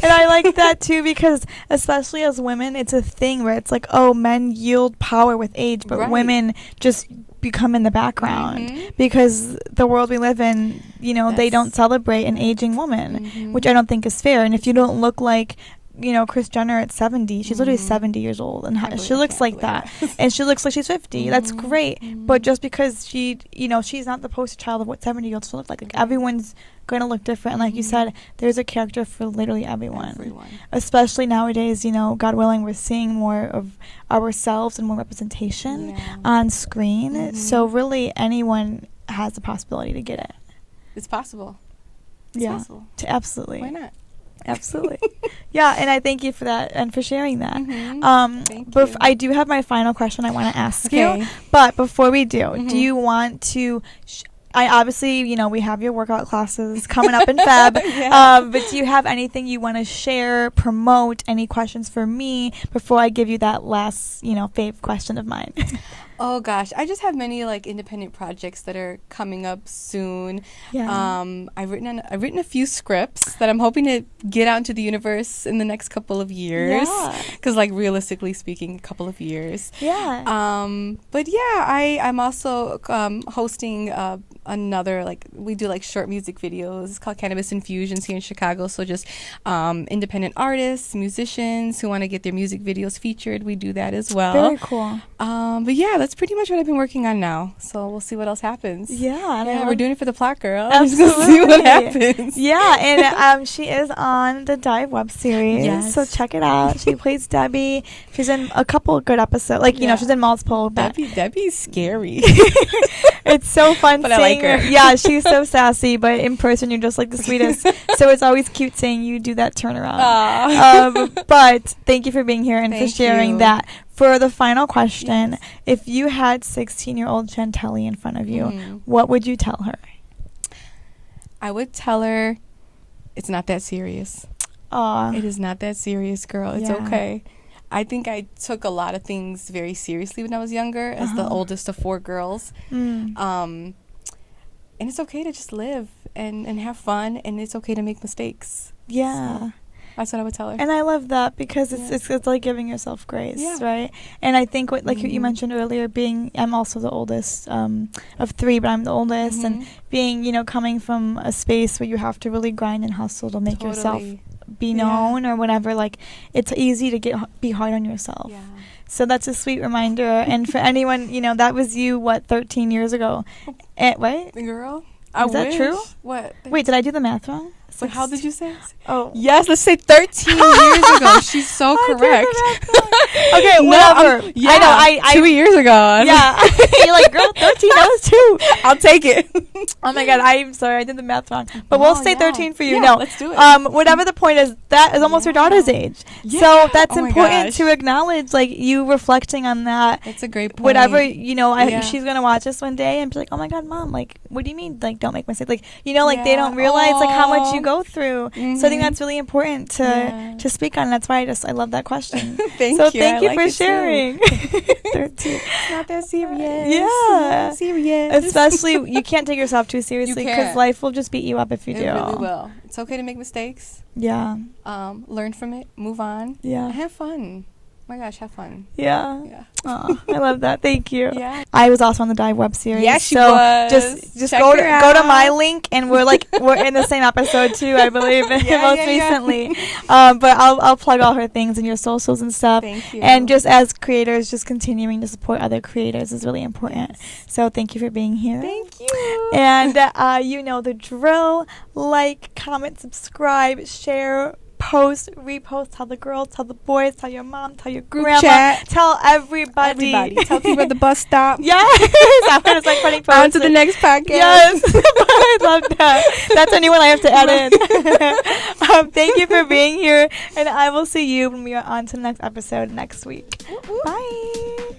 Speaker 1: And I like that too, because especially as women, it's a thing where it's like, oh, men yield power with age, but women just become in the background because the world we live in, you know, they don't celebrate an aging woman, which I don't think is fair. And if you don't look like, you know, Kris Jenner at 70, she's literally 70 years old, and she looks like that, and she looks like she's 50. That's great, but just because she, you know, she's not the poster child of what 70-year-olds should look like. Like everyone's going to look different, and like you said, there's a character for literally everyone. Especially nowadays, you know, God willing, we're seeing more of ourselves and more representation on screen. So really, anyone has the possibility to get it.
Speaker 2: It's possible. It's possible.
Speaker 1: Absolutely.
Speaker 2: Why not?
Speaker 1: Absolutely. Yeah, and I thank you for that and for sharing that.
Speaker 2: Thank you.
Speaker 1: I do have my final question I want to ask you, but before we do, do you want to I obviously, you know, we have your workout classes coming up in Feb, but do you have anything you want to share, promote, any questions for me before I give you that last, you know, fave question of mine?
Speaker 2: Oh gosh, I just have many like independent projects that are coming up soon. I've written a few scripts that I'm hoping to get out into the universe in the next couple of years. Because like realistically speaking, a couple of years. But yeah, I'm also hosting another, like, we do like short music videos. It's called Cannabis Infusions here in Chicago. So just independent artists, musicians who want to get their music videos featured, we do that as well.
Speaker 1: Very cool.
Speaker 2: But yeah, that's pretty much what I've been working on now. So we'll see what else happens. We're doing it for the Plot Girl.
Speaker 1: Absolutely.
Speaker 2: See what happens.
Speaker 1: And she is on the Dive web series. So check it out. She plays Debbie. She's in a couple of good episodes. Like, you know, she's in multiple.
Speaker 2: Debbie's scary.
Speaker 1: It's so fun
Speaker 2: but
Speaker 1: seeing
Speaker 2: I like her.
Speaker 1: Yeah, she's so sassy, but in person you're just like the sweetest. So it's always cute seeing you do that turnaround. But thank you for being here and for sharing that. For the final question, if you had 16-year-old Chantelly in front of you, what would you tell her?
Speaker 2: I would tell her it's not that serious. It is not that serious, girl. It's okay. I think I took a lot of things very seriously when I was younger, as the oldest of 4 girls. And it's okay to just live and have fun, and it's okay to make mistakes. So that's what I would tell her.
Speaker 1: And I love that, because it's like giving yourself grace, right? And I think what you mentioned earlier, I'm also the oldest of 3, but I'm the oldest, and being, you know, coming from a space where you have to really grind and hustle to make yourself be known or whatever, like it's easy to be hard on yourself. So that's a sweet reminder. And for anyone, you know, that was you 13 years ago. What?
Speaker 2: Girl,
Speaker 1: Is that true?
Speaker 2: What?
Speaker 1: Wait, did I do the math wrong?
Speaker 2: So how did you say?
Speaker 1: Oh.
Speaker 2: Yes, let's say 13 years ago. She's so correct.
Speaker 1: Okay, whatever. I know. I
Speaker 2: 2 years ago.
Speaker 1: Yeah. You're like, girl, 13, that was 2.
Speaker 2: I'll take it.
Speaker 1: Oh my God, I'm sorry, I did the math wrong. But we'll say 13 for you.
Speaker 2: Yeah,
Speaker 1: no,
Speaker 2: let's do it.
Speaker 1: Whatever the point is, that is almost her daughter's age.
Speaker 2: Yeah.
Speaker 1: So that's
Speaker 2: Oh my
Speaker 1: important
Speaker 2: gosh.
Speaker 1: to acknowledge, like, you reflecting on that.
Speaker 2: That's a great point.
Speaker 1: Whatever, she's going to watch this one day and be like, oh my God, Mom, like, what do you mean, like, don't make mistakes? Like, they don't realize, like, how much you go through.
Speaker 2: Mm-hmm.
Speaker 1: So I think that's really important to speak on. That's why I love that question.
Speaker 2: Thank
Speaker 1: so
Speaker 2: you.
Speaker 1: thank you
Speaker 2: like
Speaker 1: for sharing. 13.
Speaker 2: It's not that serious.
Speaker 1: Yeah.
Speaker 2: Not serious.
Speaker 1: Especially, you can't take yourself too seriously because life will just beat you up if you do.
Speaker 2: It really will. It's okay to make mistakes.
Speaker 1: Yeah.
Speaker 2: Learn from it. Move on.
Speaker 1: Yeah.
Speaker 2: And have fun. My gosh, have fun.
Speaker 1: Yeah.
Speaker 2: Yeah.
Speaker 1: Aw, I love that. Thank you.
Speaker 2: Yeah.
Speaker 1: I was also on the Dive web series.
Speaker 2: Yeah, she
Speaker 1: so
Speaker 2: was.
Speaker 1: Just
Speaker 2: Check
Speaker 1: go
Speaker 2: her
Speaker 1: to my
Speaker 2: out.
Speaker 1: link and we're in the same episode too, I believe,
Speaker 2: Yeah,
Speaker 1: most
Speaker 2: yeah.
Speaker 1: recently. But I'll plug all her things and your socials and stuff.
Speaker 2: Thank you.
Speaker 1: And just as creators, just continuing to support other creators is really important.
Speaker 2: Yes.
Speaker 1: So thank you for being here.
Speaker 2: Thank you.
Speaker 1: And you know the drill. Like, comment, subscribe, share, post, repost, tell the girls, tell the boys, tell your mom, tell your grandma,
Speaker 2: chat.
Speaker 1: tell everybody.
Speaker 2: Tell people at the bus stop.
Speaker 1: Yes. After it's like funny post.
Speaker 2: On to the next podcast.
Speaker 1: Yes. I love that. That's a new one I have to add in. Thank you for being here, and I will see you when we are on to the next episode next week. Bye.